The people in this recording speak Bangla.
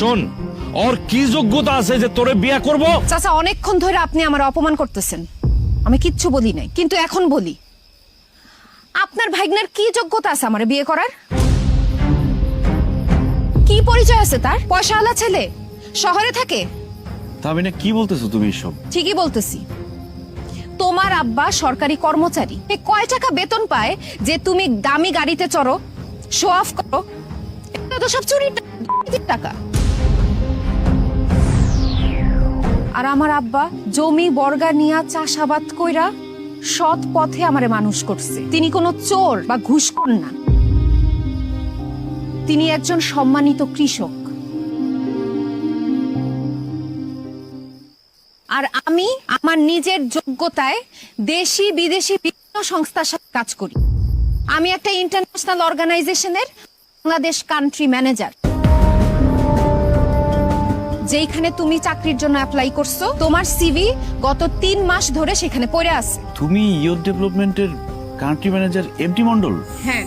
শোন, ওর কি যোগ্যতা আছে যে তোরে বিয়ে করব? চাচা, অনেকক্ষণ ধরে আপনি আমার অপমান করতেছেন। আমি কিচ্ছু বলি নাই, কিন্তু এখন বলি, আপনার ভাগ্নের কি যোগ্যতা আছে আমার বিয়ে করার? কি পরিচয় আছে তার? পয়সাওয়ালা ছেলে, শহরে থাকে। তাহমিনা, কি বলতেছো তুমি এসব? ঠিকই বলতেছি। তোমার আব্বা সরকারি কর্মচারী। কয় টাকা বেতন পায় যে তুমি দামি গাড়িতে চড়ো, শো অফ করো? এটা তো সব চুরির টাকা। আর আমার আব্বা জমি বর্গা নিয়া চাষাবাদ কইরা সৎ পথে আমারে মানুষ করছে। তিনি কোনো চোর বা ঘুষখোর না, তিনি একজন সম্মানিত কৃষক। আর আমি আমার নিজের যোগ্যতায় দেশি বিদেশি বিভিন্ন সংস্থার সাথে কাজ করি। আমি একটা ইন্টারন্যাশনাল অর্গানাইজেশনের বাংলাদেশ কান্ট্রি ম্যানেজার। যেখানে তুমি চাকরির জন্য অ্যাপ্লাই করছো, তোমার সিভি গত 3 মাস ধরে সেখানে পড়ে আছে। তুমি ইয়ুথ ডেভেলপমেন্টের কান্ট্রি ম্যানেজার এমটি মন্ডল? হ্যাঁ।